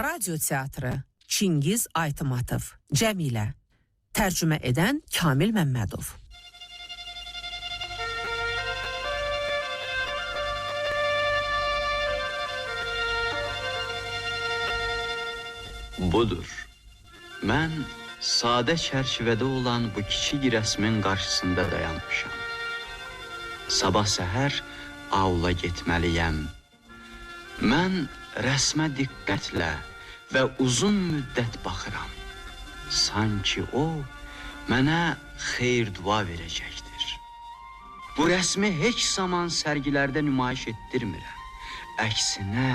Radyo Teatrı Çingiz Aytmatov, Cəmilə. Tərcümə edən Kamil Məmmədov. Budur. Mən sadə çərçivədə olan bu kiçik rəsmin qarşısında dayanmışam. Sabah səhər aula getməliyəm. Mən rəsmə diqqətlə və uzun müddət baxıram. Sanki o mənə xeyir-dua verəcəkdir. Bu rəsmi heç zaman sərgilərdə nümayiş etdirmirəm. Əksinə,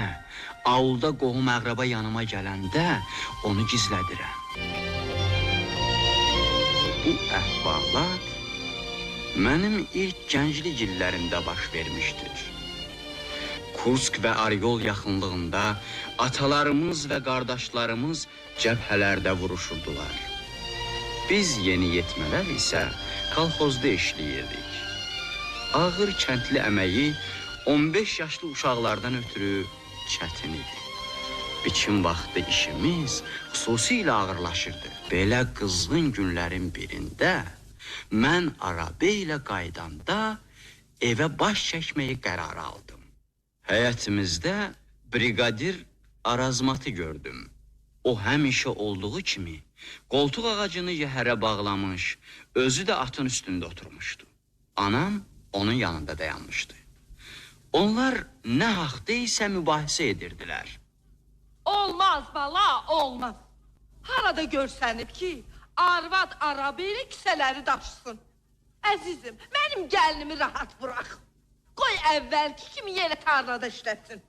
aulda qohum-əqraba yanıma gələndə onu gizlədirəm. Bu əhvalat mənim ilk gənclik illərimdə baş vermişdir. Kursk və Oryol yaxınlığında atalarımız və qardaşlarımız cəbhələrdə vuruşurdular. Biz yeniyetmələr isə kolxozda işləyirdik. Ağır kəndli əməyi 15 yaşlı uşaqlardan ötürü çətin idi. Biçim vaxtı işimiz xüsusilə ağırlaşırdı. Belə qızğın günlərin birində mən araba ilə qaydanda evə baş çəkməyi qərar aldım. Həyətimizdə briqadir Arazmatı gördüm. O həmişə olduğu kimi qoltuq ağacını yəhərə bağlamış, özü də atın üstündə oturmuşdu. Anam onun yanında dayanmışdı. Onlar nə haqda isə mübahisə edirdilər. Olmaz bala, olmaz. Harada görsənib ki, arvad araba ilə kisələri daşısın. Əzizim, mənim gəlinimi rahat bırax. Qoy əvvəlki kimi yenə tarlada işlətsin.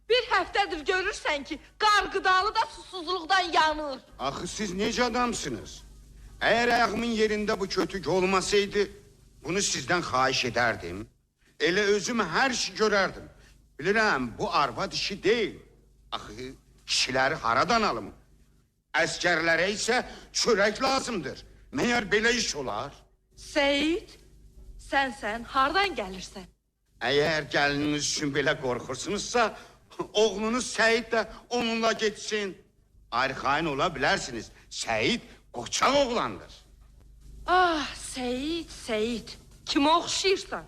Bir həftədir görürsən ki, qarqıdalı da susuzluqdan yanır. Axı siz necə adamsınız? Əgər ayağımın yerində bu kötük olmasaydı, bunu sizdən xahiş edərdim. Elə özüm hər şey görərdim. Bilirəm, bu arvad işi deyil. Axı, kişiləri haradan alım? Əskərlərə isə çörək lazımdır. Məyər belə iş olar? Seyid, sən hardan gəlirsən? Əgər gəlininiz üçün belə qorxursunuzsa, oğlunuz Səyid də onunla getsin. Ayrı-xain ola bilərsiniz. Səyid qoçaq oğlandır. Ah, Seyid, kimə oxşayırsan?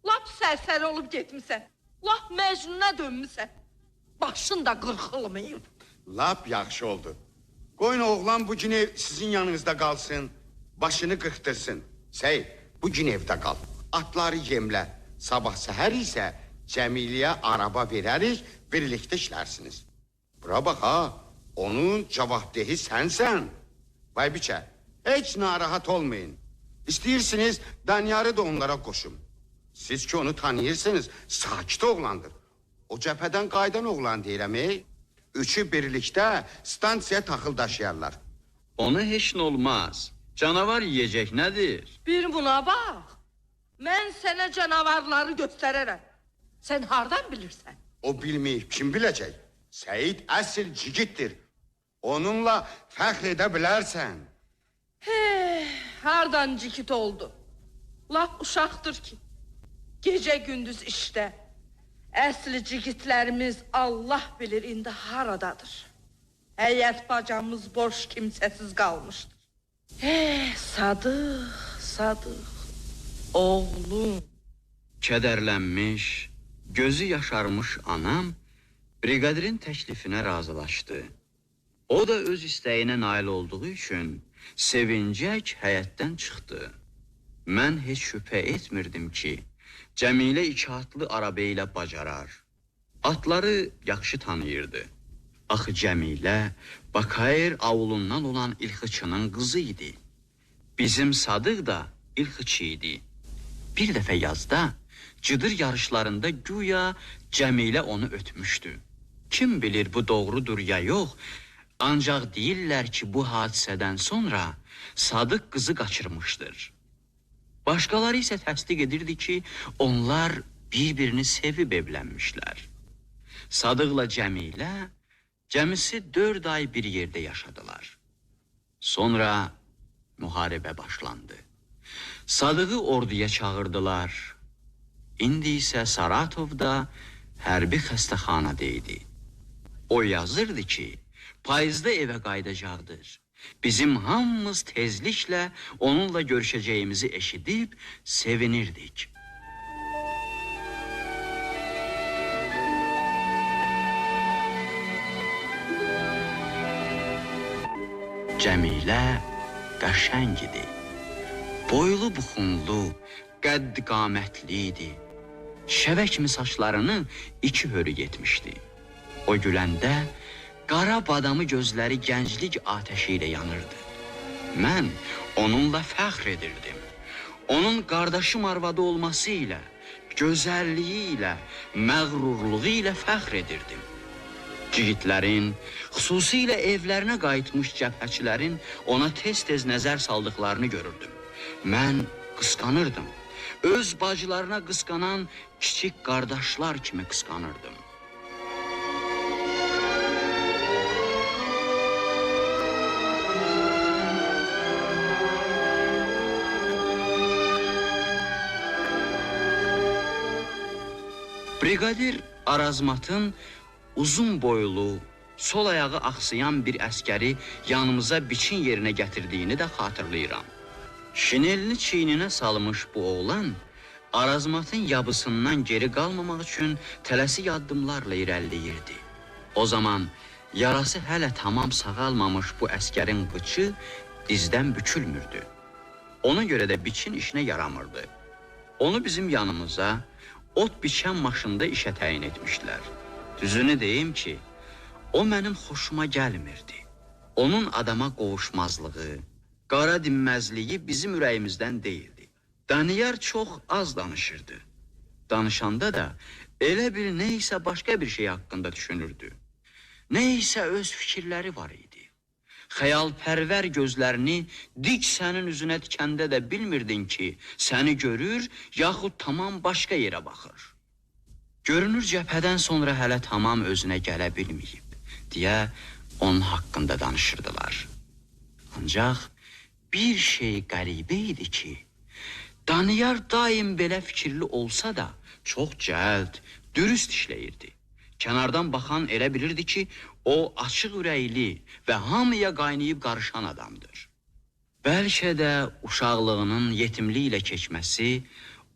Lap sərsəri olub getmisən. Lap Məcnun'a dönmüsən. Başın da qırxılmayıb. Lap yaxşı oldu. Qoyun oğlan bu gün ev sizin yanınızda qalsın. Başını qırxdırsın. Səyid, bu gün evdə qal. Atları yemlə. Sabah səhər isə Cəmiləyə araba verərik, birlikdə işlərsiniz. Bura bax ha, onun cavabdehi sənsən. Vay biçə, heç narahat olmayın. İstəyirsiniz, Danyarı da onlara qoşum. Siz ki onu tanıyırsınız, sakit oğlandır. O cəbhədən qaydan oğlan deyirəm, Üçü birlikdə stansiyaya taxıl daşıyarlar. Ona heç nə olmaz. Canavar yiyəcək nədir? Bir buna bax. Mən sənə canavarları göstərərəm. Sən hardan bilirsən? O bilməyib, kim biləcək? Səyid əsl cigitdir. Onunla fəxr edə bilərsən. Hardan cigit oldu? Lap uşaqdır ki. Gecə gündüz işdə. Əsli cigitlərimiz Allah bilir indi haradadır. Həyət bacamız boş kimsəsiz qalmışdır. Sadıq. Oğlum. Kədərlənmiş, gözü yaşarmış anam briqadirin təklifinə razılaşdı. O da öz istəyinə nail olduğu üçün sevincək həyətdən çıxdı. Mən heç şübhə etmirdim ki, Cəmilə iki atlı araba ilə bacarar. Atları yaxşı tanıyırdı. Axı Cəmilə Bakayır avulundan olan İlxıçının qızı idi. Bizim Sadıq da İlxıçı idi. Bir dəfə yazda cıdır yarışlarında güya Cəmilə onu ötmüşdü. Kim bilir bu doğrudur ya yox, ancaq deyirlər ki bu hadisədən sonra Sadıq qızı qaçırmışdır. Başqaları isə təsdiq edirdi ki onlar bir-birini sevib evlənmişlər. Sadıqla Cəmilə cəmisi 4 ay bir yerdə yaşadılar. Sonra müharibə başlandı. Sadığı orduya çağırdılar. İndi isə Saratovda hərbi xəstəxanada idi. O yazırdı ki, payızda evə qayıdacaqdır. Bizim hamımız tezliklə onunla görüşəcəyimizi eşidib sevinirdik. Cəmilə qəşəng idi. Boylu buxunlu, qəddi qamətli idi. Şəvə kimi saçlarını 2 hörük etmişdi. O güləndə qara badamı gözləri gənclik atəşi ilə yanırdı. Mən onunla fəxr edirdim. Onun qardaşım arvadı olması ilə, gözəlliyi ilə, məğrurluğu ilə fəxr edirdim. Cigitlərin, xüsusilə evlərinə qayıtmış cəbhəçilərin ona tez-tez nəzər saldıqlarını görürdüm. Mən qısqanırdım. Öz bacılarına qısqanan kiçik qardaşlar kimi qısqanırdım. Brigadir Arazmatın uzun boylu, sol ayağı axsayan bir əskəri yanımıza biçin yerinə gətirdiyini də xatırlayıram. Şinelini çiyninə salmış bu oğlan, Arazmatın yabısından geri qalmamaq üçün tələsik addımlarla irəliləyirdi. O zaman yarası hələ tamam sağalmamış bu əskərin qıçı dizdən bükülmürdü. Ona görə də biçin işinə yaramırdı. Onu bizim yanımıza ot biçən maşında işə təyin etmişlər. Düzünü deyim ki, o mənim xoşuma gəlmirdi. Onun adama qovuşmazlığı, qara dinməzliyi bizim ürəyimizdən deyildi. Daniyar çox az danışırdı. Danışanda da elə bir neysə başqa bir şey haqqında düşünürdü. Neysə öz fikirləri var idi. Xəyalpərvər gözlərini dik sənin üzünə tikəndə də bilmirdin ki, səni görür, yaxud tamam başqa yerə baxır. Görünür cəbhədən sonra hələ tamam özünə gələ bilməyib, deyə onun haqqında danışırdılar. Ancaq bir şey qəribə idi ki, Daniyar daim belə fikirli olsa da çox cəld, dürüst işləyirdi. Kənardan baxan elə bilirdi ki, o açıq ürəkli və hamıya qaynayıb qarışan adamdır. Bəlkə də uşaqlığının yetimliyi ilə keçməsi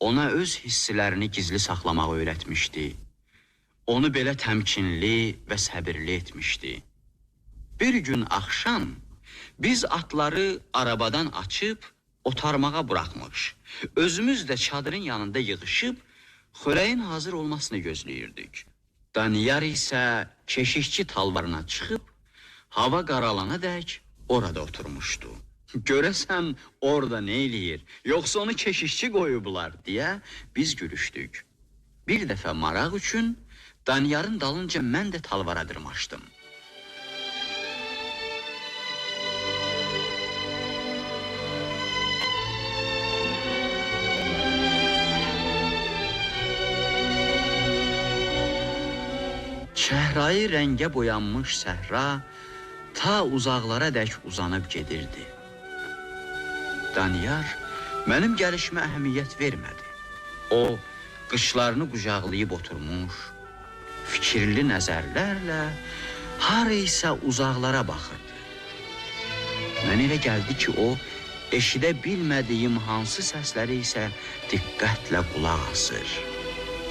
ona öz hissilərini gizli saxlamaq öyrətmişdi. Onu belə təmkinli və səbirli etmişdi. Bir gün axşam biz atları arabadan açıb otarmağa buraxmış, özümüz də çadırın yanında yığışıb xörəyin hazır olmasını gözləyirdik. Daniyar isə keşikçi talvarına çıxıb hava qaralana dək orada oturmuşdu. Görəsən orada nə eləyir, yoxsa onu keşikçi qoyublar deyə biz gülüşdük. Bir dəfə maraq üçün Daniyarın dalınca mən də talvara dırmaşdım. Çəhrayı rəngə boyanmış səhra ta uzaqlara dək uzanıb gedirdi. Daniyar mənim gəlişimə əhəmiyyət vermədi. O, qışlarını qucaqlayıb oturmuş, fikirli nəzərlərlə hara isə uzaqlara baxırdı. Mən elə gəldi ki, o, eşidə bilmədiyim hansı səsləri isə diqqətlə qulaq asır.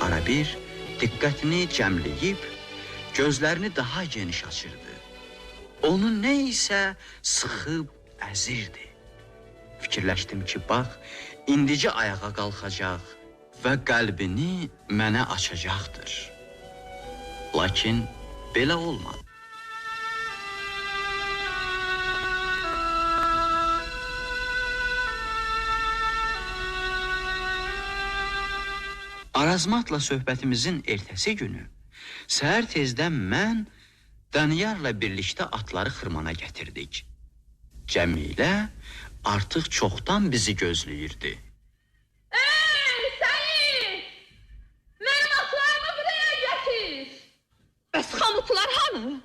Ara bir diqqətini cəmləyib, gözlərini daha geniş açırdı. Onu nə isə sıxıb əzirdi. Fikirləşdim ki, bax, indicə ayağa qalxacaq və qəlbini mənə açacaqdır. Lakin belə olmadı. Arazmatla söhbətimizin ertəsi günü səhər tezdən mən Daniyarla birlikdə atları xırmana gətirdik. Cəmilə artıq çoxdan bizi gözləyirdi. Ey Səyid! Mənim atlarımı buraya gətir! Bəs xamutlar hanı?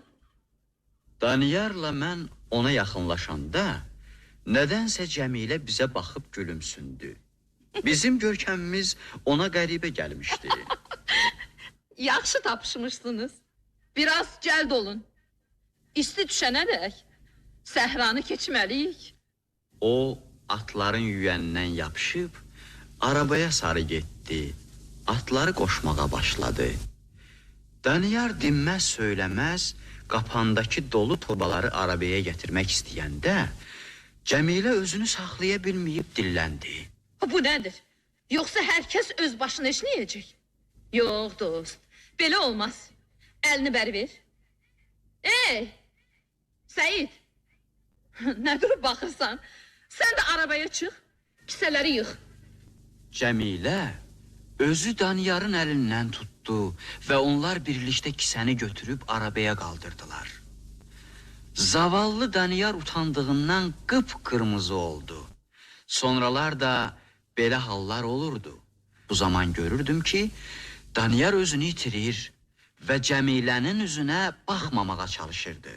Daniyarla mən ona yaxınlaşanda nədənsə Cəmilə bizə baxıb gülümsündü. Bizim görkəmimiz ona qəribə gəlmişdi. Yaxşı tapışmışsınız. Biraz cəld olun. İsti düşənədək səhranı keçməliyik. O atların yüyənindən yapışıb arabaya sarı getdi. Atları qoşmağa başladı. Daniyar dinməz söyləməz qapandakı dolu torbaları arabaya gətirmək istəyəndə Cəmilə özünü saxlaya bilməyib dilləndi. Bu nədir? Yoxsa hər kəs öz başına işləyəcək? Yox dost, belə olmaz. Əlini bəri ver. Ey, Səid, nə durub baxırsan? Sən də arabaya çıx, kisələri yığ. Cəmilə özü Daniyarın əlindən tutdu və onlar birlikdə kisəni götürüb arabaya qaldırdılar. Zavallı Daniyar utandığından qıpqırmızı oldu. Sonralar da belə hallar olurdu. Bu zaman görürdüm ki, Daniyar özünü itirir və Cəmilənin üzünə baxmamağa çalışırdı.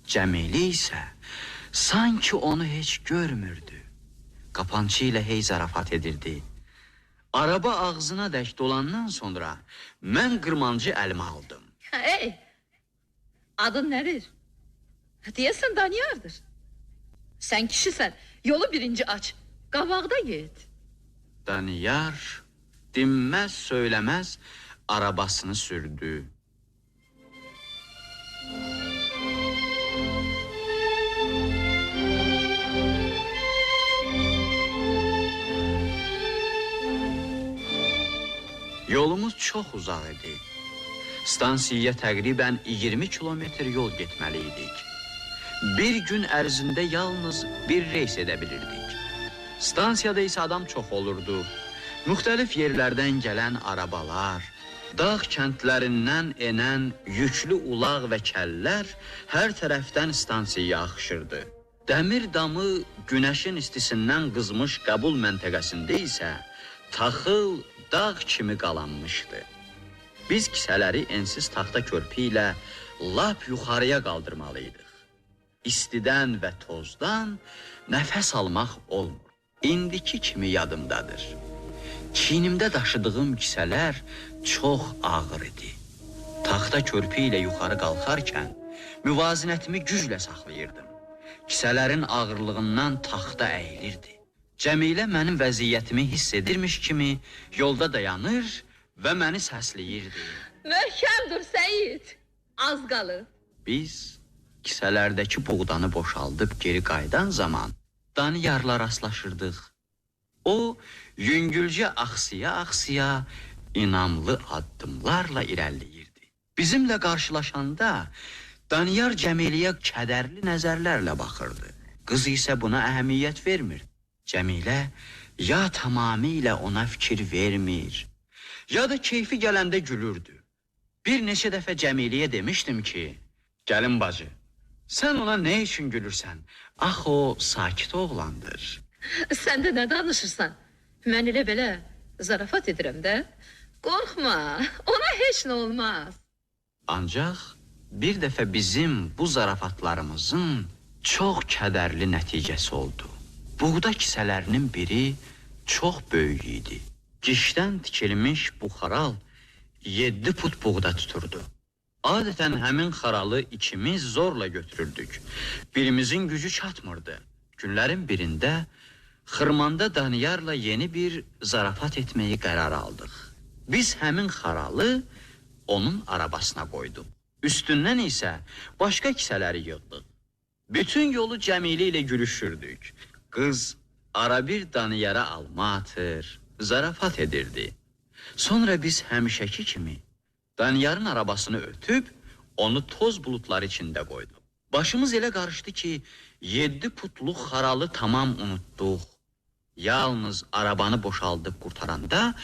Cəmilə isə sanki onu heç görmürdü. Qapançı ilə hey zarafat edirdi. Araba ağzına dək dolandan sonra mən qırmancı əlimə aldım. Ey, adın nədir? Deyəsən Daniyardır. Sən kişisən, yolu birinci aç, qabaqda get. Daniyar dinməz söyləməz arabasını sürdü. Yolumuz çox uzaq idi. Stansiyaya təqribən 20 kilometr yol getməliydik. Bir gün ərzində yalnız bir reys edə bilirdik. Stansiyada isə adam çox olurdu. Müxtəlif yerlərdən gələn arabalar, dağ kəndlərindən enən yüklü ulaq və kəllər hər tərəfdən stansiyaya axışırdı. Dəmir damı günəşin istisindən qızmış qəbul məntəqəsində isə taxıl dağ kimi qalanmışdı. Biz kisələri ensiz taxta körpü ilə lap yuxarıya qaldırmalıydıq. İstidən və tozdan nəfəs almaq olmur. İndiki kimi yadımdadır. Çiynimdə daşıdığım kisələr çox ağır idi. Taxta körpü ilə yuxarı qalxarkən müvazinətimi güclə saxlayırdım. Kisələrin ağırlığından taxta əyilirdi. Cəmilə mənim vəziyyətimi hiss edirmiş kimi yolda dayanır və məni səsləyirdi. Möhkəm dur Səid, az qalır. Biz kisələrdəki buğdanı boşaldıb geri qayıdan zaman Daniyarla rastlaşırdıq. O, yüngülcə axsiya-axsiya inamlı addımlarla irəliləyirdi. Bizimlə qarşılaşanda Daniyar Cəmiləyə kədərli nəzərlərlə baxırdı. Qız isə buna əhəmiyyət vermirdi. Cəmilə ya tamamilə ona fikir vermir, ya da keyfi gələndə gülürdü. Bir neçə dəfə Cəmiləyə demişdim ki, gəlin bacı, sən ona nə üçün gülürsən? Axı o sakit oğlandır. Sən də nə danışırsan? Mən elə belə zarafat edirəm də. Qorxma, ona heç nə olmaz. Ancaq bir dəfə bizim bu zarafatlarımızın çox kədərli nəticəsi oldu. Buğda kisələrinin biri çox böyük idi. Gişdən tikilmiş bu xaral 7 put buğda tuturdu. Adətən həmin xaralı ikimiz zorla götürürdük. Birimizin gücü çatmırdı. Günlərin birində xırmanda Daniyarla yeni bir zarafat etməyi qərar aldıq. Biz həmin xaralı onun arabasına qoyduq. Üstündən isə başqa kisələri yığdıq. Bütün yolu Cəmilə ilə gülüşürdük. Qız ara bir Daniyara alma atır, zarafat edirdi. Sonra biz həmişəki kimi Daniyarın arabasını ötüb onu toz bulutlar içində qoyduq. Başımız elə qarışdı ki, 7 putluq xaralı tamam unutduq. Yalnız arabanı boşaldıb qurtaranda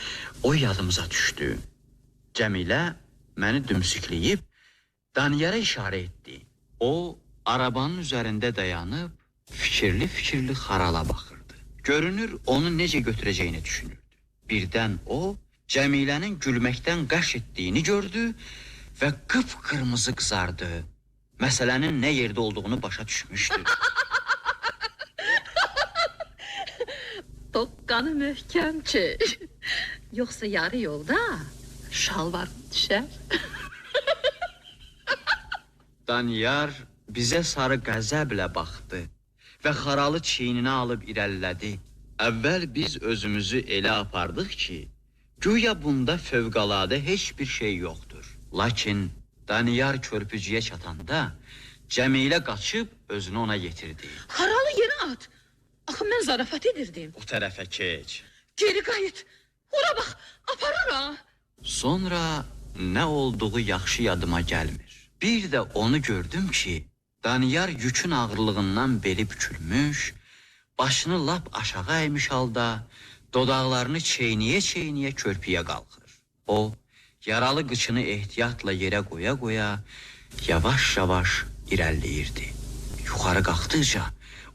o yadımıza düşdü. Cəmilə məni dümsükləyib Daniyara işarə etdi. O arabanın üzərində dayanıb fikirli-fikirli xarala baxırdı. Görünür onu necə götürəcəyini düşünürdü. Birdən o Cəmilənin gülməkdən qaş etdiyini gördü və qıpqırmızı qızardı. Məsələnin nə yerdə olduğunu başa düşmüşdü. Doqqanı möhkəm çək. Yoxsa yarı yolda şalvarın düşər. Daniyar bizə sarı qəzəblə baxdı və xaralı çiyninə alıb irəlilədi. Əvvəl biz özümüzü elə apardıq ki, güya bunda fövqəladə heç bir şey yoxdur. Lakin Daniyar körpücüyə çatanda Cəmilə qaçıb özünü ona yetirdi. Haralı yerə at. Axı mən zarafat edirdim. O tərəfə keç. Geri qayıt. Ora bax, aparır ha. Sonra nə olduğu yaxşı yadıma gəlmir. Bir də onu gördüm ki, Daniyar yükün ağırlığından beli bükülmüş, başını lap aşağı əymiş halda, dodaqlarını çeyniyə-çeyniyə körpüyə qalxır. O, yaralı qıçını ehtiyatla yerə qoya-qoya, yavaş-yavaş irəliləyirdi. Yuxarı qalxdıqca,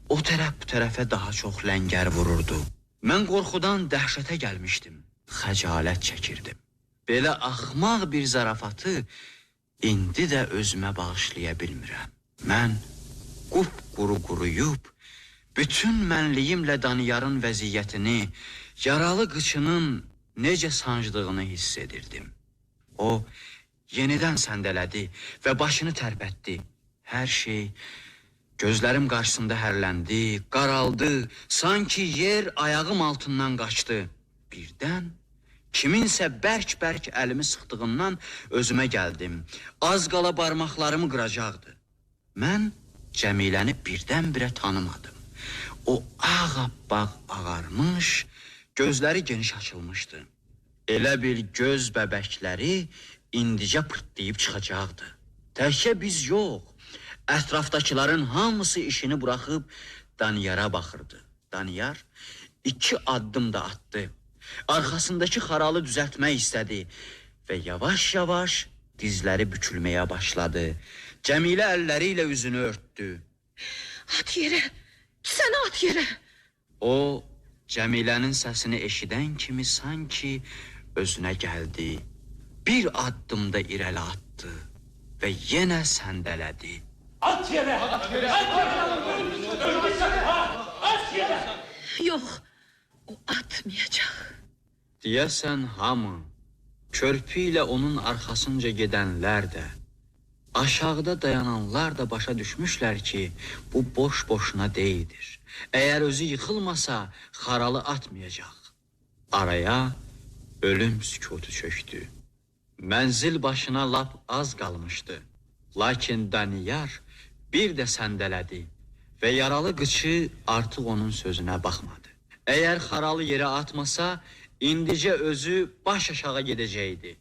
o tərəf bu tərəfə daha çox ləngər vururdu. Mən qorxudan dəhşətə gəlmişdim, xəcalət çəkirdim. Belə axmaq bir zarafatı indi də özümə bağışlaya bilmirəm. Mən qupquru quruyub, bütün mənliyimlə Daniyarın vəziyyətini, yaralı qıçının necə sancdığını hiss edirdim. O, yenidən səndələdi və başını tərpətdi. Hər şey gözlərim qarşısında hərləndi, qaraldı, sanki yer ayağım altından qaçdı. Birdən kiminsə bərk-bərk əlimi sıxdığından özümə gəldim. Az qala barmaqlarımı qıracaqdı. Mən Cəmiləni birdən-birə tanımadım. O ağappaq ağarmış, gözləri geniş açılmışdı. Elə bil göz bəbəkləri indicə pırtlayıb çıxacaqdı. Təkcə biz yox, ətrafdakıların hamısı işini buraxıb Daniyara baxırdı. Daniyar 2 addım da atdı. Arxasındakı xaralı düzəltmək istədi və yavaş-yavaş dizləri bükülməyə başladı. Cəmilə əlləri ilə üzünü örtdü. At yerə, sən at yerə. O, Cəmilənin səsini eşidən kimi sanki özünə gəldi. Bir addım da irəli atdı və yenə səndələdi. At yerə! At yerə! At yerə! Yox, o atmayacaq. Deyəsən hamı, körpü ilə onun arxasınca gedənlər də, aşağıda dayananlar da başa düşmüşlər ki, bu boş-boşuna deyildir. Əgər özü yıxılmasa, xaralı atmayacaq. Araya ölüm sükutu çöktü. Mənzil başına lap az qalmışdı. Lakin Daniyar bir də səndələdi və yaralı qıçı artıq onun sözünə baxmadı. Əgər xaralı yerə atmasa, indicə özü baş aşağı gedəcəkdi.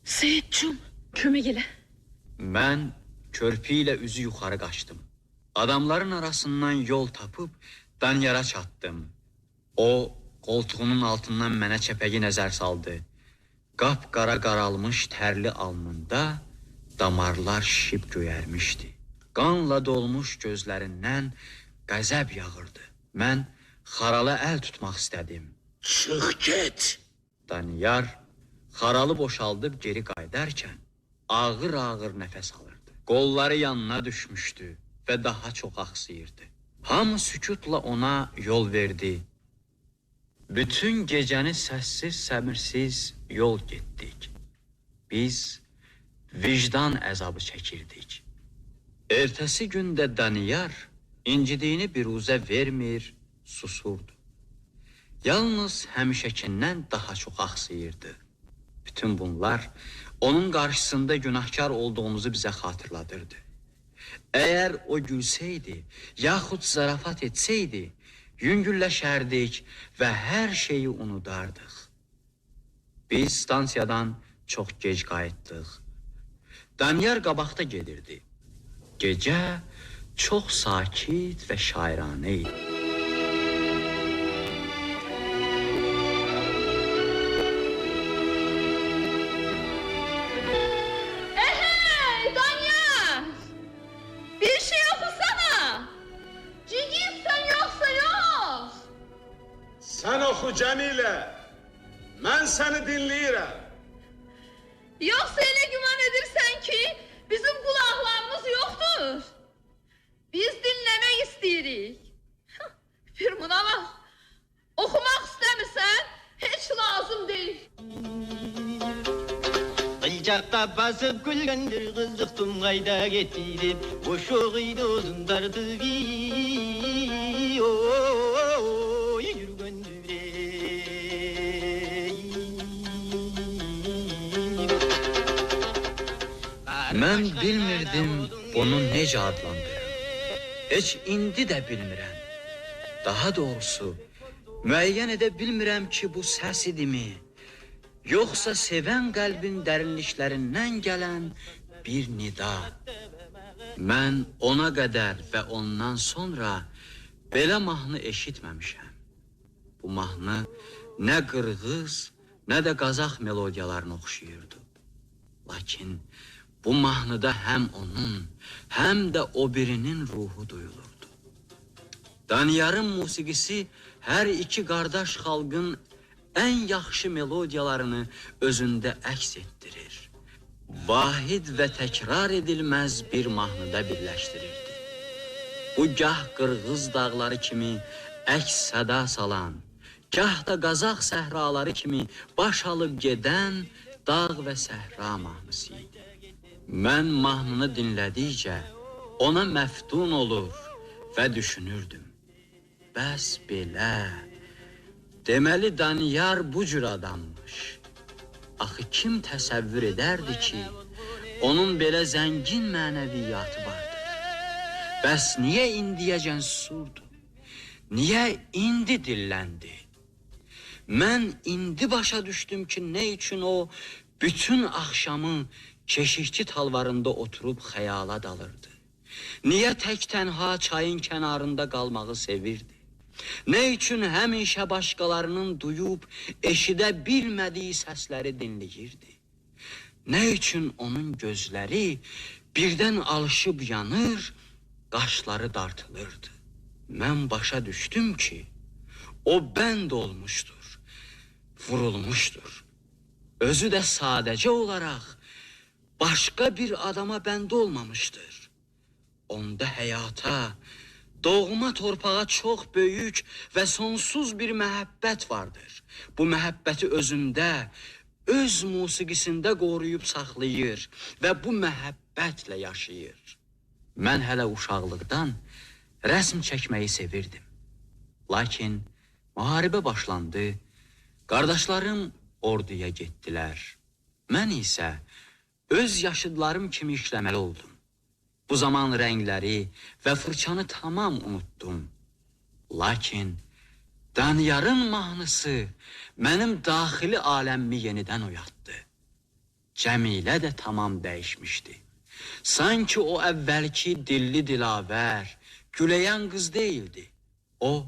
Seyidcum, kömək elə. Mən körpü ilə üzü yuxarı qaçdım. Adamların arasından yol tapıb Daniyara çatdım. O, qoltuğunun altından mənə çəpəgi nəzər saldı. Qapqara qaralmış tərli alnında damarlar şişib göyərmişdi. Qanla dolmuş gözlərindən qəzəb yağırdı. Mən xaralı əl tutmaq istədim. Çıx get! Daniyar xaralı boşaldıb geri qayıdarkən ağır-ağır nəfəs alırdı. Qolları yanına düşmüşdü və daha çox axsıyırdı. Hamı sükutla ona yol verdi. Bütün gecəni səssiz, səmirsiz yol getdik. Biz vicdan əzabı çəkirdik. Ertəsi gündə Daniyar incidiyini biruzə vermir, susurdu. Yalnız həmişəkindən daha çox axsıyırdı. Bütün bunlar onun qarşısında günahkar olduğumuzu bizə xatırladırdı. Əgər o gülsəydi, yaxud zarafat etsəydi, yüngülləşərdik və hər şeyi unudardıq. Biz stansiyadan çox gec qayıtdıq. Daniyar qabaqda gedirdi. Gecə çox sakit və şairanə idi. Hey, Daniyar! Bir şey okusana! Cigizsən yoxsa yox? Sən oxu Cəmilə! Mən səni dinləyirəm. Yoxsa elə güman edirsən ki, bizim qulaqlarımız yoxdur? Biz dinləmək istəyirik. Bir buna bax, oxumaq istəmirsən, heç lazım deyil. Çakka basıp gülgündür kızdıktım kayda getirip boşuğuydu uzundardı yürgündür Mən bilmirdim bunu necə adlandırım. Heç indi də bilmirəm. Daha doğrusu, müəyyən edə bilmirəm ki, bu səs idimi, yoxsa sevən qəlbin dərinliklərindən gələn bir nida. Mən ona qədər və ondan sonra belə mahnı eşitməmişəm. Bu mahnı nə qırğız, nə də qazaq melodiyalarına oxşayırdı. Lakin bu mahnıda həm onun, həm də o birinin ruhu duyulurdu. Daniyarın musiqisi hər iki qardaş xalqın ən yaxşı melodiyalarını özündə əks etdirir. Vahid və təkrar edilməz bir mahnıda birləşdirirdi. Bu gah qırğız dağları kimi əks səda salan, gah da qazaq səhraları kimi baş alıb gedən dağ və səhra mahnısı idi. Mən mahnını dinlədikcə ona məftun olur və düşünürdüm. Bəs belə, deməli Daniyar bu cür adammış. Axı kim təsəvvür edərdi ki, onun belə zəngin mənəviyyatı vardır? Bəs niyə indiyəcən susurdu? Niyə indi dilləndi? Mən indi başa düşdüm ki, nə üçün o bütün axşamı keşikçi talvarında oturub xəyala dalırdı. Niyə tək tənha çayın kənarında qalmağı sevirdi? Nə üçün həmişə başqalarının duyub eşidə bilmədiyi səsləri dinləyirdi? Nə üçün onun gözləri birdən alışıb yanır, qaşları dartılırdı? Mən başa düşdüm ki, o bənd olmuşdur, vurulmuşdur. Özü də sadəcə olaraq başqa bir adama bənd olmamışdır. Onda həyata, doğma torpağa çox böyük və sonsuz bir məhəbbət vardır. Bu məhəbbəti özündə, öz musiqisində qoruyub saxlayır və bu məhəbbətlə yaşayır. Mən hələ uşaqlıqdan rəsm çəkməyi sevirdim. Lakin müharibə başlandı, qardaşlarım orduya getdilər. Mən isə öz yaşıdlarım kimi işləməli oldum. Bu zaman rəngləri və fırçanı tamam unutdum. Lakin Daniyarın mahnısı mənim daxili aləmimi yenidən oyatdı. Cəmilə də tamam dəyişmişdi. Sanki o əvvəlki dilli dilavər, güləyən qız deyildi. O,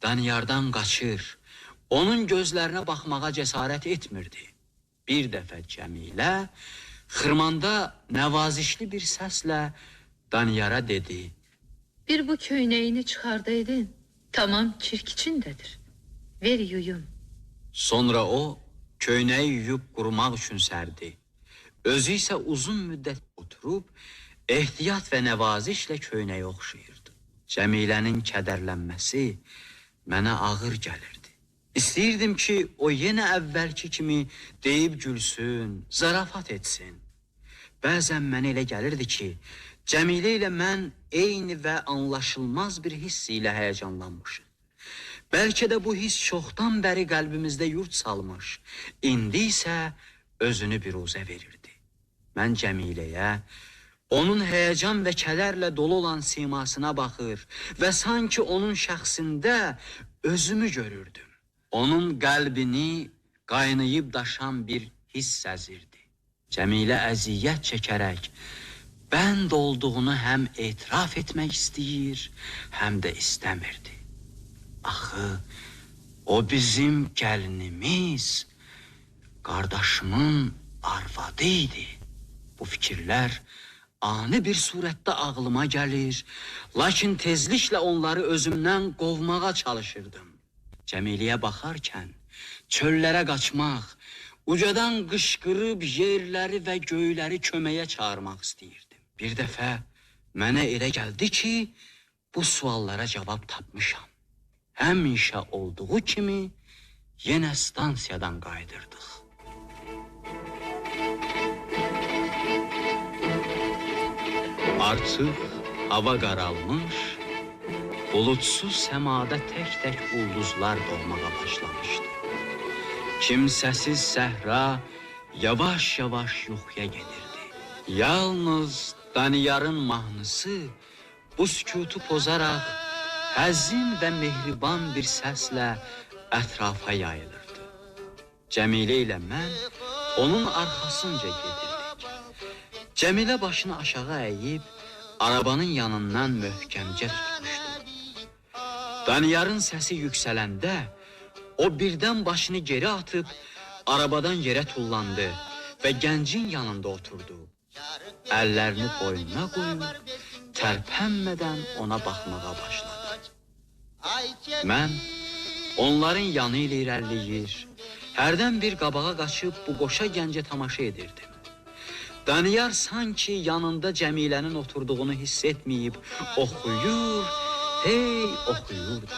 Daniyardan qaçır, onun gözlərinə baxmağa cəsarət etmirdi. Bir dəfə Cəmilə xırmanda nəvazişli bir səslə Daniyara dedi: Bir bu köynəyini çıxardaydın, tamam çirk içindedir. Ver yuyum. Sonra o köynəyi yuyub qurumaq üçün sərdi. Özü isə uzun müddət oturub ehtiyat və nəvazişlə köynəyi oxşayırdı. Cəmilənin kədərlənməsi mənə ağır gəlirdi. İstəyirdim ki, o yenə əvvəlki kimi deyib gülsün, zarafat etsin. Bəzən mənə elə gəlirdi ki, Cəmilə ilə mən eyni və anlaşılmaz bir hiss ilə həyəcanlanmışıq. Bəlkə də bu hiss çoxdan bəri qəlbimizdə yurt salmış, indi isə özünü biruzə verirdi. Mən Cəmiləyə, onun həyəcan və kədərlə dolu olan simasına baxır və sanki onun şəxsində özümü görürdüm. Onun qəlbini qaynayıb daşan bir hiss səzirdi. Cəmilə əziyyət çəkərək bənd olduğunu həm etiraf etmək istəyir, həm də istəmirdi. Axı, o bizim gəlinimiz, qardaşımın arvadı idi. Bu fikirlər ani bir surətdə ağlıma gəlir, lakin tezliklə onları özümdən qovmağa çalışırdım. Cəmiləyə baxarkən çöllərə qaçmaq, ucadan qışqırıb yerləri və göyləri köməyə çağırmaq istəyirdim. Bir dəfə mənə elə gəldi ki, bu suallara cavab tapmışam. Həmişə olduğu kimi yenə stansiyadan qayıdırdıq. Artıq hava qaralmış, bulutsuz səmada tək-tək ulduzlar doğmağa başlamışdı. Kimsəsiz səhra yavaş-yavaş yuxuya gedirdi. Yalnız Daniyarın mahnısı bu sükutu pozaraq həzin və mehriban bir səslə ətrafa yayılırdı. Cəmilə ilə mən onun arxasınca gedirdik. Cəmilə başını aşağı əyib, arabanın yanından möhkəmcə tutmuşdu. Daniyarın səsi yüksələndə, o birdən başını geri atıb, arabadan yerə tullandı və gəncin yanında oturdu. Əllərini boynuna qoyub, tərpənmədən ona baxmağa başladı. Mən onların yanı ilə irəliləyir, hərdən bir qabağa qaçıb bu qoşa gəncə tamaşa edirdim. Daniyar sanki yanında Cəmilənin oturduğunu hiss etməyib, oxuyur, hey oxuyurdu.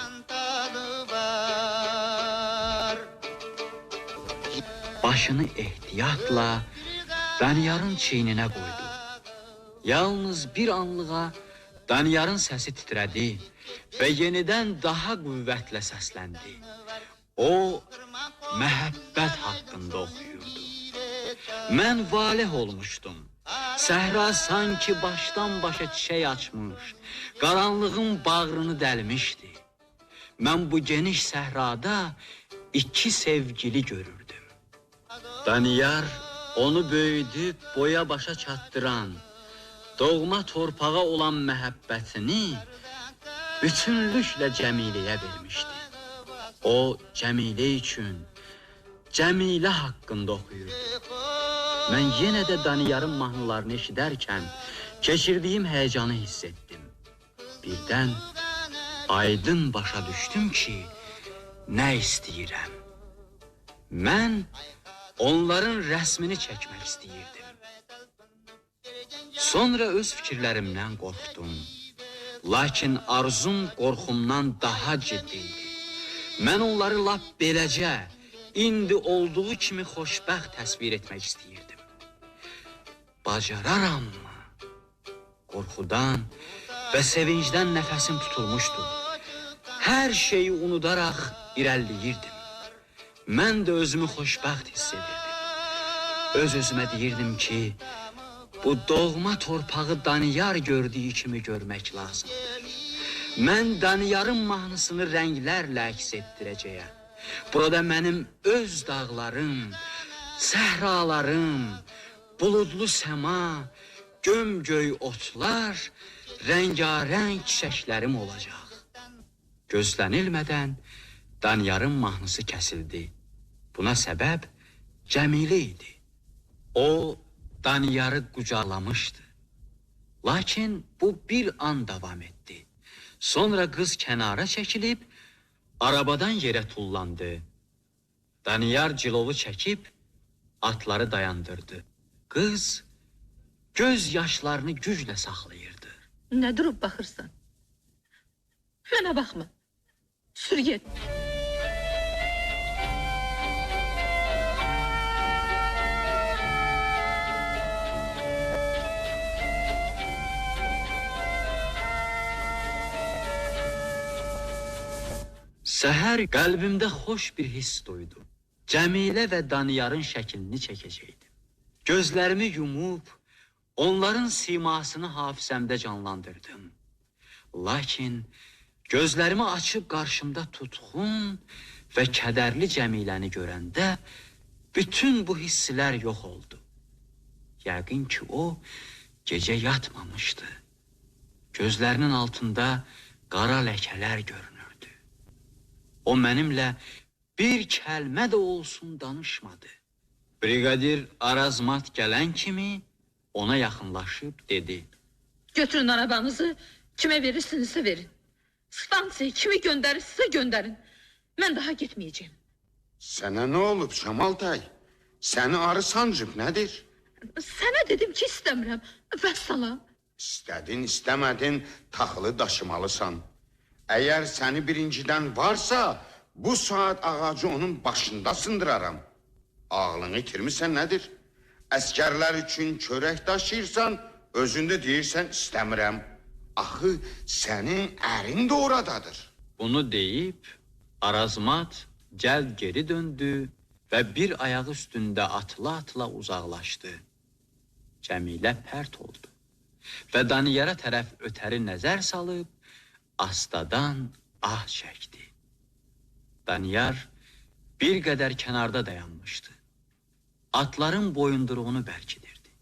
Başını ehtiyatla Daniyarın çiyninə qoydu. Yalnız bir anlığa Daniyarın səsi titrədi və yenidən daha qüvvətlə səsləndi. O, məhəbbət haqqında oxuyurdu. Mən valeh olmuşdum. Səhra sanki başdan başa çiçək açmış, qaranlığın bağrını dəlmişdi. Mən bu geniş səhrada iki sevgili görürdüm. Daniyar onu böyüdüb boya başa çatdıran, doğma torpağa olan məhəbbətini bütünlüklə Cəmiləyə vermişdi. O, Cəmilə üçün, Cəmilə haqqında oxuyurdu. Mən yenə də Daniyarın mahnılarını eşidərkən keçirdiyim həyəcanı hiss etdim. Birdən aydın başa düşdüm ki, nə istəyirəm. Mən onların rəsmini çəkmək istəyirdim. Sonra öz fikirlərimdən qorxdum. Lakin arzum qorxumdan daha ciddiydi. Mən onları lap beləcə, indi olduğu kimi xoşbəxt təsvir etmək istəyirdim. Bacararamı? Qorxudan və sevincdən nəfəsim tutulmuşdu. Hər şeyi unudaraq irəliləyirdim. Mən də özümü xoşbəxt hiss edirdim. Öz-özümə deyirdim ki, bu doğma torpağı Daniyar gördüyü kimi görmək lazımdır. Mən Daniyarın mahnısını rənglərlə əks etdirəcəyəm. Burada mənim öz dağlarım, səhralarım, buludlu səma, gömgöy otlar, rəngarəng çiçəklərim olacaq. Gözlənilmədən Daniyarın mahnısı kəsildi. Buna səbəb Cəmilə idi. O, Daniyarı qucaqlamışdı. Lakin bu bir an davam etdi. Sonra qız kənara çəkilib, arabadan yerə tullandı. Daniyar cilovu çəkib, atları dayandırdı. Qız göz yaşlarını güclə saxlayırdı. Nə durub baxırsan? Mənə baxma. Sür get. Səhər qəlbimdə xoş bir hiss duydum. Cəmilə və Daniyarın şəklini çəkəcəkdim. Gözlərimi yumub, onların simasını hafizəmdə canlandırdım. Lakin gözlərimi açıb qarşımda tutxun və kədərli Cəmiləni görəndə bütün bu hisslər yox oldu. Yəqin ki, o gecə yatmamışdı. Gözlərinin altında qara ləkələr görünürdü. O mənimlə bir kəlmə də olsun danışmadı. Brigadir Arazmat gələn kimi ona yaxınlaşıb dedi. Götürün arabanızı, kimə verirsinizsə verin. Stansiyaya kimi göndərirsinizsə göndərin. Mən daha getməyəcəyim. Sənə nə olub Şamaltay? Səni arı sancıb, nədir? Sənə dedim ki, istəmirəm. Vəssalam. İstədin, istəmədin, taxılı daşımalısan. Əgər səni birincidən varsa, bu saat ağacı onun başında sındıraram. Ağlını itirmisən nədir? Əskərlər üçün çörək daşıyırsan, Özündə deyirsən istəmirəm. Axı sənin ərin də oradadır. Bunu deyib, Arazmat cəld geri döndü və bir ayağı üstündə atıla-atıla uzaqlaşdı. Cəmilə pərt oldu və Daniyara tərəf ötəri nəzər salıb, astadan ah çəkdi. Daniyar bir qədər kənarda dayanmışdı. Atların boyunduruğunu bərkidirdi.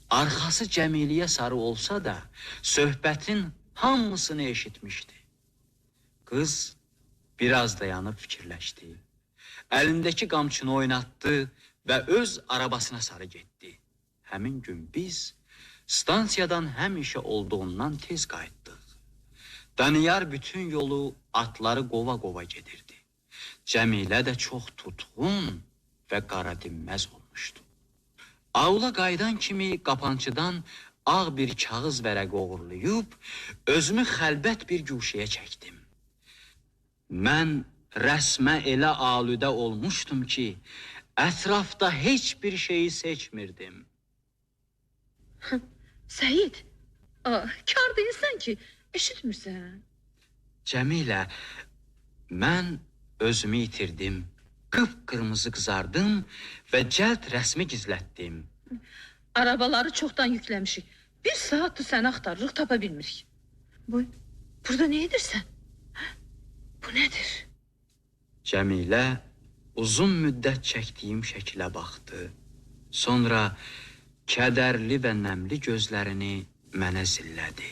Arxası Cəmiliyə sarı olsa da, söhbətin hamısını eşitmişdi. Qız biraz dayanıb fikirləşdi. Əlindəki qamçını oynatdı və öz arabasına sarı getdi. Həmin gün biz stansiyadan həmişə olduğundan tez qayıtdıq. Daniyar bütün yolu atları qova-qova gedirdi. Cəmilə də çox tutğun və qaradinməz olmuşdu. Avla qayıdan kimi qapançıdan ağ bir kağız vərəqi oğurlayıb, özümü xəlbət bir güşəyə çəkdim. Mən rəsmə elə alüdə olmuşdum ki, ətrafda heç bir şeyi seçmirdim. Səyid, kar deyilsən ki, eşitmirsən. Cəmilə, mən özümü itirdim, qıpqırmızı qızardım və cəld rəsmi gizlətdim. Arabaları çoxdan yükləmişik. Bir saatdır səni axtarırıq, tapa bilmirik. Burada nə edirsən? Bu nədir? Cəmilə uzun müddət çəkdiyim şəkilə baxdı. Sonra kədərli və nəmli gözlərini mənə zillədi.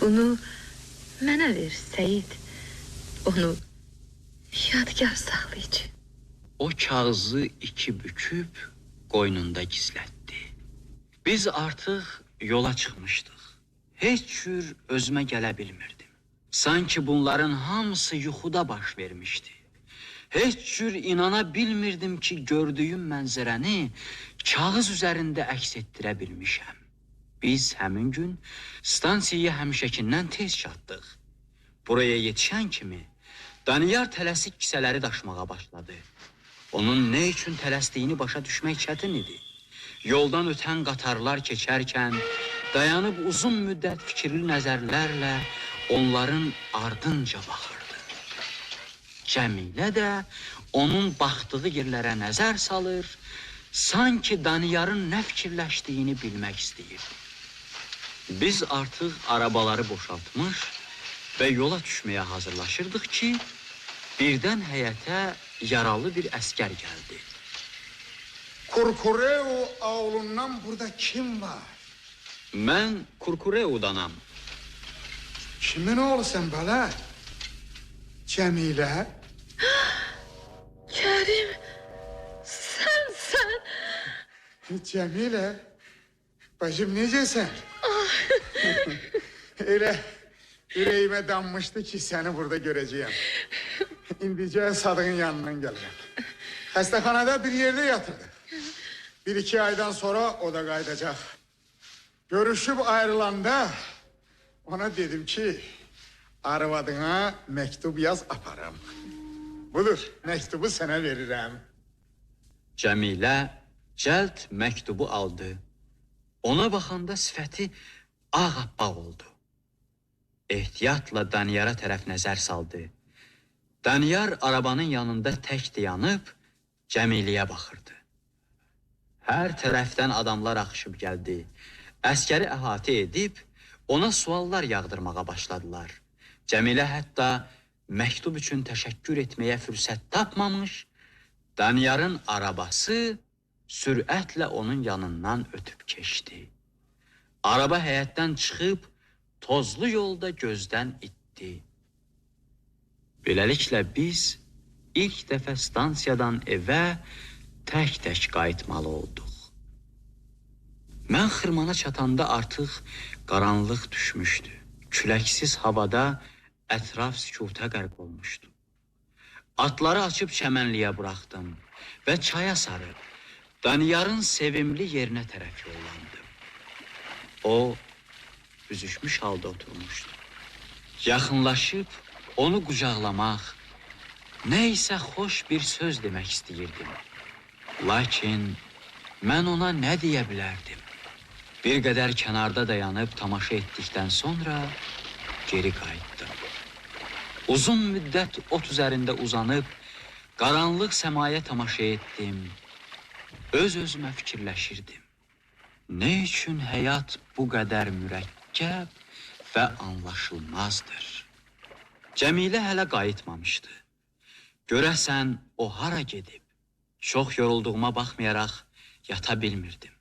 Bunu mənə ver, Səyid. Onu yadgar saxlayıcı. O kağızı iki büküb qoynunda gizlətdi. Biz artıq yola çıxmışdıq. Heç cür özümə gələ bilmirdim. Sanki bunların hamısı yuxuda baş vermişdi. Heç cür inana bilmirdim ki, gördüyüm mənzərəni kağız üzərində əks etdirə bilmişəm. Biz həmin gün stansiyaya həmişəkindən tez çatdıq. Buraya yetişən kimi Daniyar tələsik kisələri daşımağa başladı. Onun nə üçün tələsdiyini başa düşmək çətin idi. Yoldan ötən qatarlar keçərkən dayanıb uzun müddət fikirli nəzərlərlə onların ardınca baxırdı. Cəmilə də onun baxdığı yerlərə nəzər salır, sanki Daniyarın nə fikirləşdiyini bilmək istəyirdi. Biz artıq arabaları boşaltmış və yola düşməyə hazırlaşırdıq ki, birdən həyətə yaralı bir əskər gəldi. Kurkureu avlundan burada kim var? Mən Kurkureudanam. Kimin oğlusan belə? Cəmilə? Kərim, sən. Cəmilə, bacım necəsən? Elə ürəyimə dammışdı ki, səni burada görəcəyəm. İndicə Sadıq'ın yanından gəlirəm. Xəstəxanada bir yerdə yatırdı. 1-2 aydan sonra o da qayıdacaq. Görüşüb ayrılanda ona dedim ki, arvadına məktub yaz aparam. Budur, məktubu sənə verirəm. Cəmilə cəld məktubu aldı. Ona baxanda sifəti ağappaq oldu. Ehtiyatla Daniyara tərəf nəzər saldı. Daniyar arabanın yanında tək dayanıb Cəmiləyə baxırdı. Hər tərəfdən adamlar axışıb gəldi. Əskəri əhatə edib ona suallar yağdırmağa başladılar. Cəmilə hətta məktub üçün təşəkkür etməyə fürsət tapmamış, Daniyarın arabası sürətlə onun yanından ötüb keçdi. Araba həyətdən çıxıb tozlu yolda gözdən itdi. Beləliklə biz ilk dəfə stansiyadan evə tək-tək qayıtmalı olduq. Mən xırmana çatanda artıq qaranlıq düşmüşdü. Küləksiz havada ətraf sükuta qərq olmuşdu. Atları açıb çəmənliyə buraxdım və çaya sarı Daniyarın sevimli yerinə tərəf yollandım. O, büzüşmüş halda oturmuşdu. Yaxınlaşıb onu qucaqlamaq, nə isə xoş bir söz demək istəyirdim. Lakin mən ona nə deyə bilərdim? Bir qədər kənarda dayanıb tamaşa etdikdən sonra geri qayıtdım. Uzun müddət ot üzərində uzanıb qaranlıq səmaya tamaşa etdim. Öz-özümə fikirləşirdim. Ne üçün həyat bu qədər mürəkkəb və anlaşılmazdır? Cəmilə hələ qayıtmamışdı. Görəsən o hara gedib? Çox yorulduğuma baxmayaraq yata bilmirdim.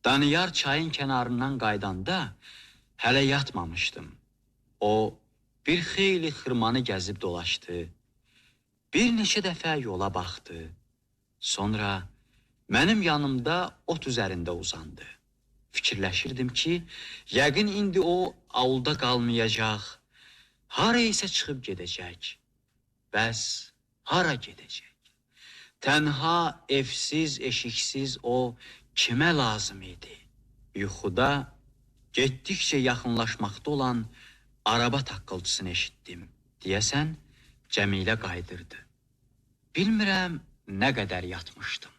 Daniyar çayın kənarından qaydanda hələ yatmamışdım. O bir xeyli xırmanı gəzib dolaşdı. Bir neçə dəfə yola baxdı. Sonra mənim yanımda ot üzərində uzandı. Fikirləşirdim ki, yəqin indi o avulda qalmayacaq. Hara isə çıxıb gedəcək. Bəs hara gedəcək? Tənha, evsiz, eşiksiz o kimə lazım idi? Yuxuda getdikcə yaxınlaşmaqda olan araba taqqıltısını eşitdim. Deyəsən, Cəmilə qayıdırdı. Bilmirəm nə qədər yatmışdım.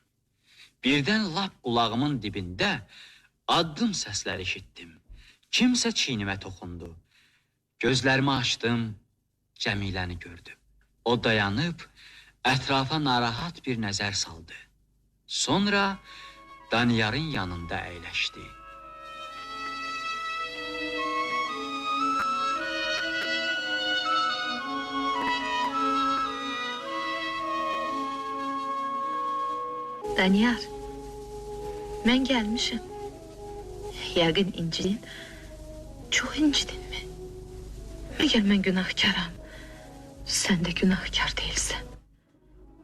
Birdən lap qulağımın dibində addım səsləri eşitdim. Kimsə çiynimə toxundu. Gözlərimi açdım, Cəmiləni gördüm. O dayanıb, ətrafa narahat bir nəzər saldı. Sonra Daniyarın yanında əyləşdi. Daniyar, mən gəlmişim. Yəqin incidin, çox incidin mi? Məgər mən günahkaram, sən də günahkar deyilsən.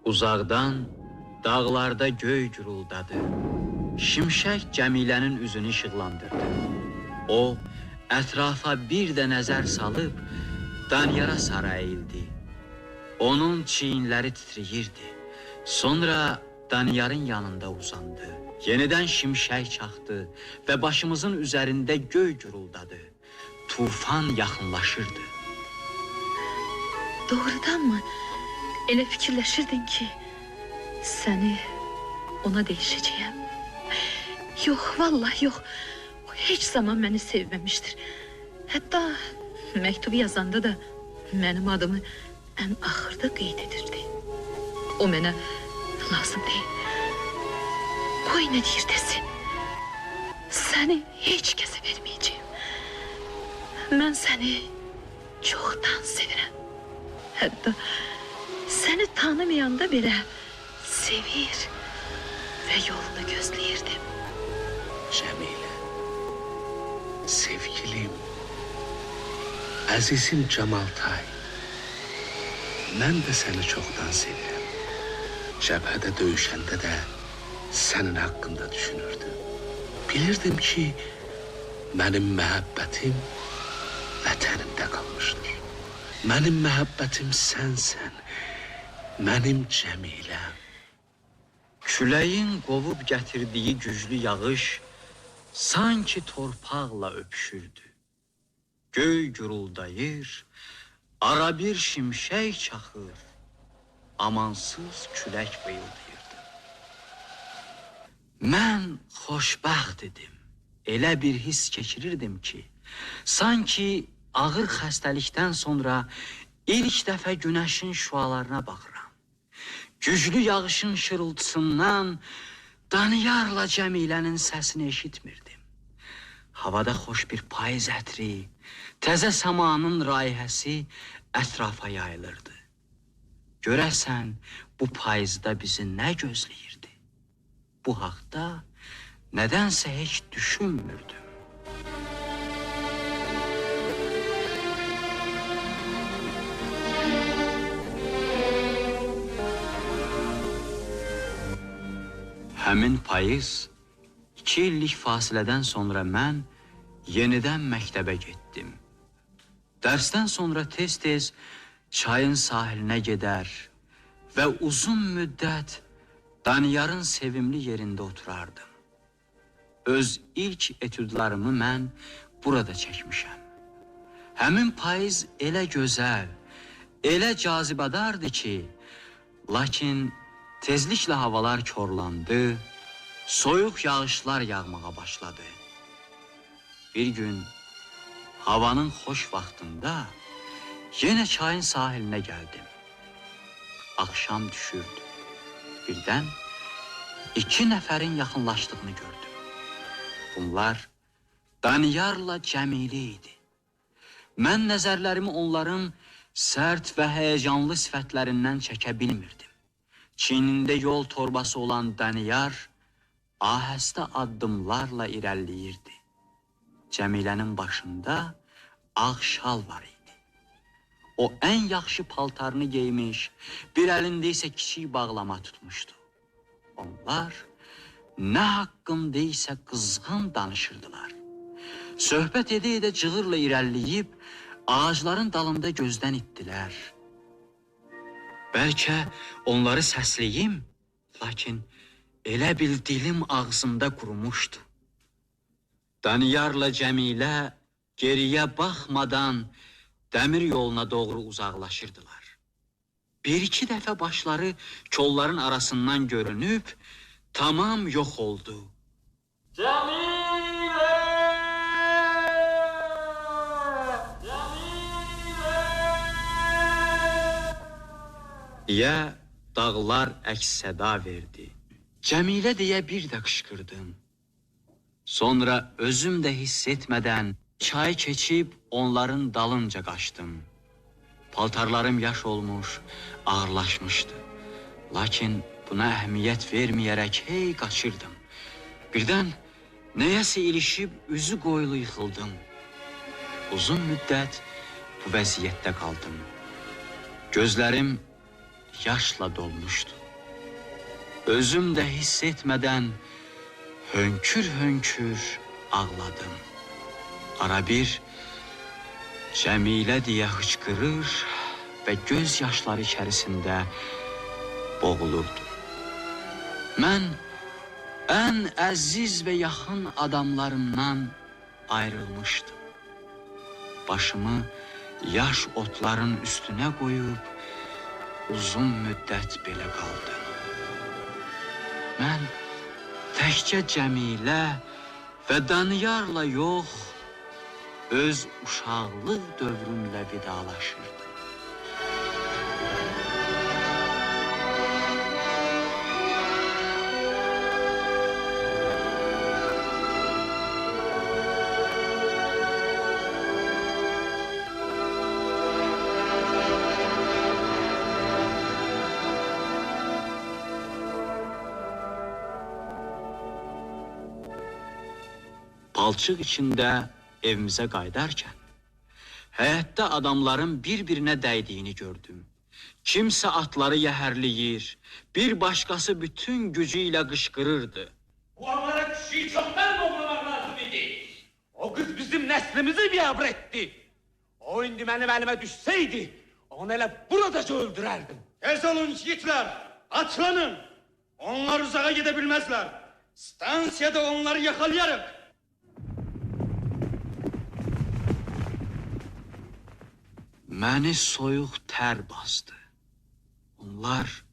Uzaqdan dağlarda göy güruldadı. Şimşək Cəmilənin üzünü işıqlandırdı. O, ətrafa bir də nəzər salıb, Daniyara sarı əyildi. Onun çiyinləri titriyirdi. Sonra Daniyarın yanında uzandı. Yenidən şimşək çaxdı və başımızın üzərində göy güruldadı. Tufan yaxınlaşırdı. Doğrudanmı? Elə fikirləşirdin ki, səni ona deyişəcəyəm. Yox, vallahi yox. O heç zaman məni sevməmişdir. Hətta məktubu yazanda da mənim adımı ən axırda qeyd edirdi. O mənə lazım deyil. Qoy nə deyir desin. Səni heç kəsə verməyəcəyim. Mən səni çoxdan sevirəm. Hətta səni tanımayanda belə sevir və yolunu gözləyirdim. Cəmilə, sevgilim, əzizim Cəmaltay, mən də səni çoxdan sevirəm. Cəbhədə döyüşəndə də sənin haqqında düşünürdüm. Bilirdim ki, mənim məhəbbətim vətənimdə qalmışdır. Mənim məhəbbətim sənsən, mənim Cəmiləm. Küləyin qovub gətirdiyi güclü yağış sanki torpaqla öpüşürdü. Göy guruldayır, ara bir şimşək çaxır, amansız külək vıyıldayırdı. Mən xoşbəxt idim. Elə bir his keçirirdim ki, sanki ağır xəstəlikdən sonra ilk dəfə günəşin şüalarına baxıram. Güclü yağışın şırıltısından Daniyarla Cəmilənin səsini eşitmirdim. Havada xoş bir payız ətri, təzə səmanın raihəsi ətrafa yayılırdı. Görəsən, bu payızda bizi nə gözləyirdi? Bu haqda nədənsə heç düşünmürdüm. Həmin payız, 2 illik fasilədən sonra mən yenidən məktəbə getdim. Dərsdən sonra tez-tez çayın sahilinə gedər və uzun müddət Daniyarın sevimli yerində oturardım. Öz ilk etüdlarımı mən burada çəkmişəm. Həmin payız elə gözəl, elə cazibədardı ki, lakin tezliklə havalar korlandı, soyuq yağışlar yağmağa başladı. Bir gün havanın xoş vaxtında yenə çayın sahilinə gəldim. Axşam düşürdü. Birdən 2 nəfərin yaxınlaşdığını gördüm. Bunlar Daniyarla Cəmilə idi. Mən nəzərlərimi onların sərt və həyəcanlı sifətlərindən çəkə bilmirdim. Çiynində yol torbası olan Daniyar ahəstə addımlarla irəliləyirdi. Cəmilənin başında ağ şal var idi. O ən yaxşı paltarını geymiş, bir əlində isə kiçik bağlama tutmuşdu. Onlar nə haqqında isə qızğın danışırdılar. Söhbət edə-edə cığırla irəliləyib, ağacların dalında gözdən itdilər. Bəlkə onları səsləyim, lakin elə bil dilim ağzımda qurumuşdu. Daniyarla Cəmilə geriyə baxmadan dəmir yoluna doğru uzaqlaşırdılar. Bir-iki dəfə başları kolların arasından görünüb, tamam yox oldu. Cəmilə! Deyə dağlar əks-səda verdi. Cəmilə deyə bir də qışqırdım. Sonra özüm də hiss etmədən çay keçib onların dalınca qaçdım. Paltarlarım yaş olmuş, ağırlaşmışdı. Lakin buna əhəmiyyət verməyərək hey qaçırdım. Birdən nəyəsə ilişib üzü qoyulu yıxıldım. Uzun müddət bu vəziyyətdə qaldım. Gözlərim yaşla dolmuşdu. Özüm də hiss etmədən hönkür-hönkür ağladım. Ara bir Cəmilə deyə hıçqırır və göz yaşları içərisində boğulurdu. Mən ən əziz və yaxın adamlarımdan ayrılmışdım. Başımı yaş otların üstünə qoyub uzun müddət belə qaldım. Mən təkcə Cəmilə və Daniyarla yox, öz uşaqlıq dövrümlə vidalaşırdım. Palçıq içində evimizə qayıdarkən, həyətdə adamların bir-birinə dəydiyini gördüm. Kimsə atları yəhərləyir, bir başqası bütün gücü ilə qışqırırdı. Bu amara kişiyi çoktan doğramak lazım idi. O kız bizim neslimizi biabr etti. O indi benim elime düşseydi, onu hele buradaca öldürerdim. Tez olun yiğitler, atlanın. Onlar uzağa gidebilmezler. Stansiyada onları yakalayarıq. Məni soyuq tər bastı. Onlar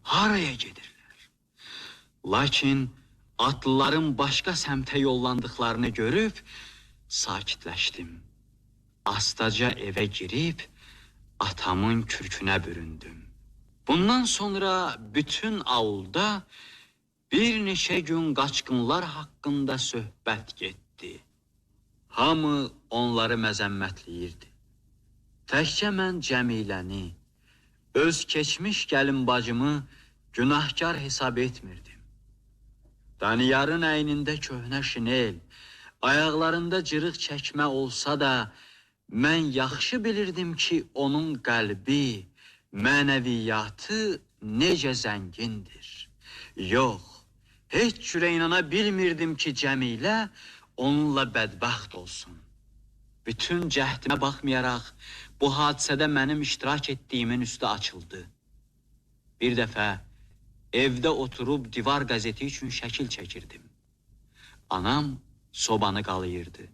haraya gedirlər? Lakin atlıların başqa səmtə yollandıqlarını görüb sakitləşdim. Astaca evə girib atamın kürkünə büründüm. Bundan sonra bütün avulda bir neçə gün qaçqınlar haqqında söhbət getdi. Hamı onları məzəmmətləyirdi. Təkcə mən Cəmiləni, öz keçmiş gəlin bacımı günahkar hesab etmirdim. Daniyarın əynində köhnə şinel, ayaqlarında cırıq çəkmə olsa da, mən yaxşı bilirdim ki, onun qəlbi, mənəviyyatı necə zəngindir. Yox, heç cürə inana bilmirdim ki, Cəmilə onunla bədbəxt olsun. Bütün cəhdimə baxmayaraq, bu hadisədə mənim iştirak etdiyimin üstü açıldı. Bir dəfə evdə oturub divar qəzeti üçün şəkil çəkirdim. Anam sobanı qalayırdı.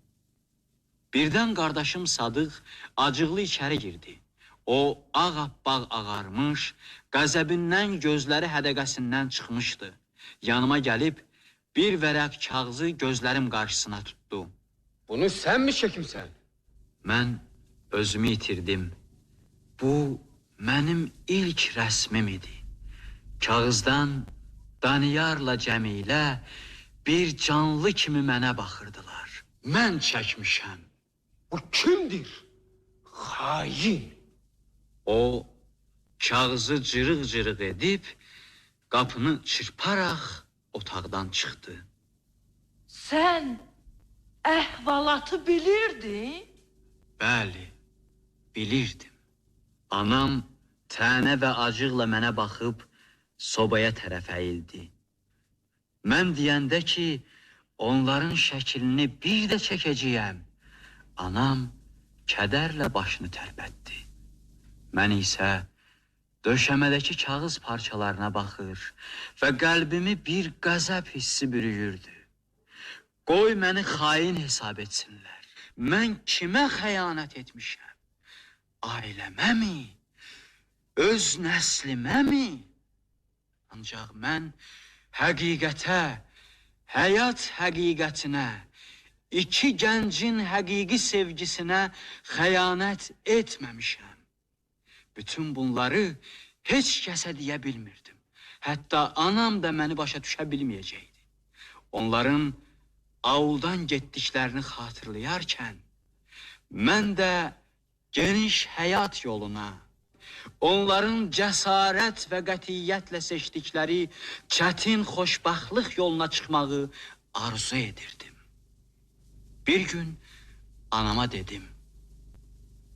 Birdən qardaşım Sadıq acıqlı içəri girdi. O ağappaq ağarmış, qəzəbindən gözləri hədəqəsindən çıxmışdı. Yanıma gəlib bir vərəq kağızı gözlərim qarşısına tutdu. Bunu sen mi çəkimsən? Mən özümü itirdim. Bu mənim ilk rəsmim idi. Kağızdan Daniyarla Cəmilə bir canlı kimi mənə baxırdılar. Mən çəkmişəm. Bu kimdir? Hain. O kağızı cırıq-cırıq edib qapını çırparaq otaqdan çıxdı. Sən əhvalatı bilirdin? Bəli, bilirdim. Anam tənə və acıqla mənə baxıb sobaya tərəf əyildi. Mən deyəndə ki, onların şəklini bir də çəkəcəyəm, anam kədərlə başını tərpətdi. Mən isə döşəmədəki kağız parçalarına baxır və qəlbimi bir qəzəb hissi bürüyürdü. Qoy məni xain hesab etsinlər. Mən kimə xəyanət etmişəm? Ailəməmi? Öz nəsliməmi? Ancaq mən həqiqətə, həyat həqiqətinə, iki gəncin həqiqi sevgisinə xəyanət etməmişəm. Bütün bunları heç kəsə deyə bilmirdim. Hətta anam da məni başa düşə bilməyəcəkdi. Onların avuldan getdiklərini xatırlayarkən, mən də geniş həyat yoluna, onların cəsarət və qətiyyətlə seçdikləri çətin xoşbaxtlıq yoluna çıxmağı arzu edirdim. Bir gün anama dedim,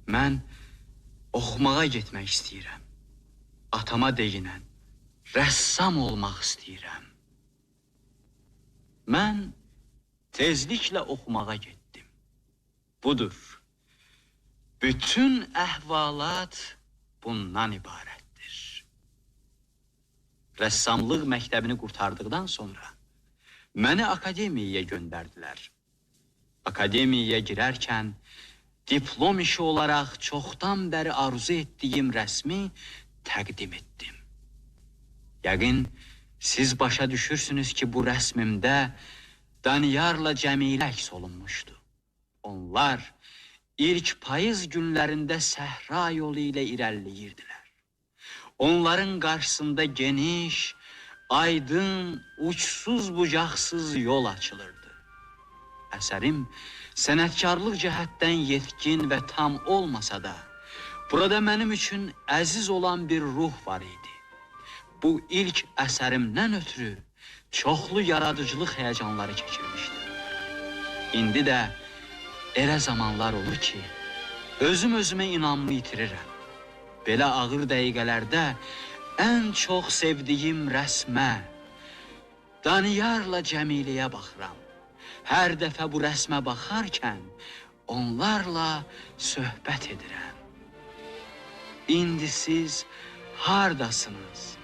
mən oxumağa getmək istəyirəm. Atama deyinən, rəssam olmaq istəyirəm. Mən tezliklə oxumağa getdim. Budur. Bütün əhvalat bundan ibarətdir. Rəssamlıq məktəbini qurtardıqdan sonra məni akademiyaya göndərdilər. Akademiyaya girərkən diplom işi olaraq çoxdan bəri arzu etdiyim rəsmi təqdim etdim. Yəqin siz başa düşürsünüz ki, bu rəsmimdə Daniyarla Cəmilə əks olunmuşdu. Onlar ilk payız günlərində səhra yolu ilə irəliləyirdilər. Onların qarşısında geniş, aydın, uçsuz-bucaqsız yol açılırdı. Əsərim sənətkarlıq cəhətdən yetkin və tam olmasa da, burada mənim üçün əziz olan bir ruh var idi. Bu ilk əsərimdən ötürü çoxlu yaradıcılıq həyəcanları keçirmişdim. İndi də elə zamanlar olur ki, özüm-özümə inamımı itirirəm. Belə ağır dəqiqələrdə ən çox sevdiyim rəsmə, Daniyarla Cəmiləyə baxıram. Hər dəfə bu rəsmə baxarkən onlarla söhbət edirəm. İndi siz hardasınız?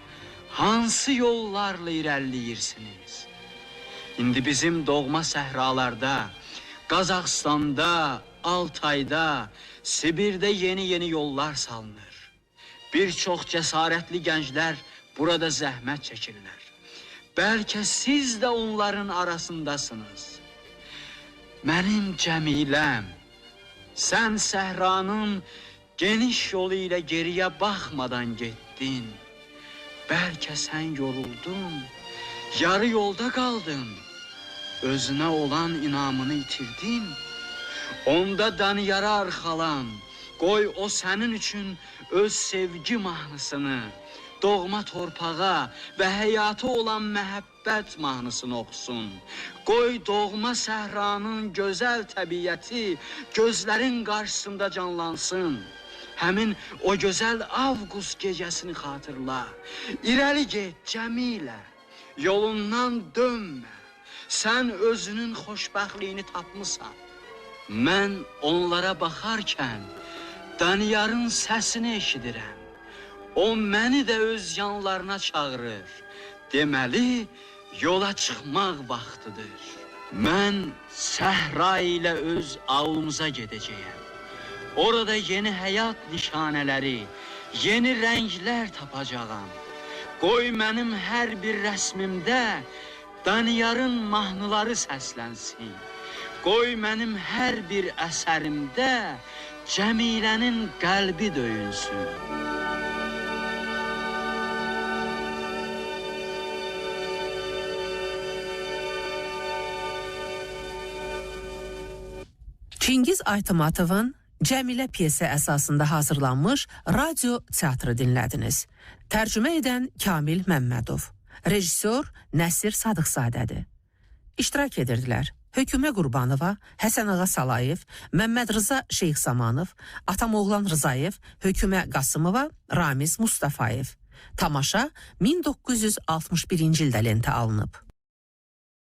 Hansı yollarla irəliləyirsiniz? İndi bizim doğma səhralarda, Qazaxstanda, Altayda, Sibirdə yeni yollar salınır. Bir çox cəsarətli gənclər burada zəhmət çəkirlər. Bəlkə siz də onların arasındasınız. Mənim Cəmiləm, sən səhranın geniş yolu ilə geriyə baxmadan getdin. Bəlkə sən yoruldun, yarı yolda qaldın, özünə olan inamını itirdin. Onda Daniyara arxalan, qoy o sənin üçün öz sevgi mahnısını, doğma torpağa və həyata olan məhəbbət mahnısını oxusun. Qoy doğma səhranın gözəl təbiəti gözlərin qarşısında canlansın. Həmin o gözəl avqust gecəsini xatırla. İrəli get Cəmilə, yolundan dönmə. Sən özünün xoşbəxtliyini tapmısan. Mən onlara baxarkən Daniyarın səsini eşidirəm. O məni də öz yanlarına çağırır. Deməli, yola çıxmaq vaxtıdır. Mən səhra ilə öz avlumuza gedəcəyəm. Orada yeni həyat nişanələri, yeni rənglər tapacağam. Qoy mənim hər bir rəsmimdə Daniyarın mahnıları səslənsin. Qoy mənim hər bir əsərimdə Cəmilənin qəlbi döyünsün. Çingiz Aytmatovun Cəmilə piyesi əsasında hazırlanmış radio teatrı dinlədiniz. Tərcümə edən Kamil Məmmədov. Rejissor Nəsir Sadıqzadədir. İştirak edirdilər Hökümə Qurbanova, Həsən Ağa Salayev, Məmməd Rıza Şeyxzamanov, Atamoğlan Rızayev, Hökümə Qasımova, Ramiz Mustafayev. Tamaşa 1961-ci ildə lentə alınıb.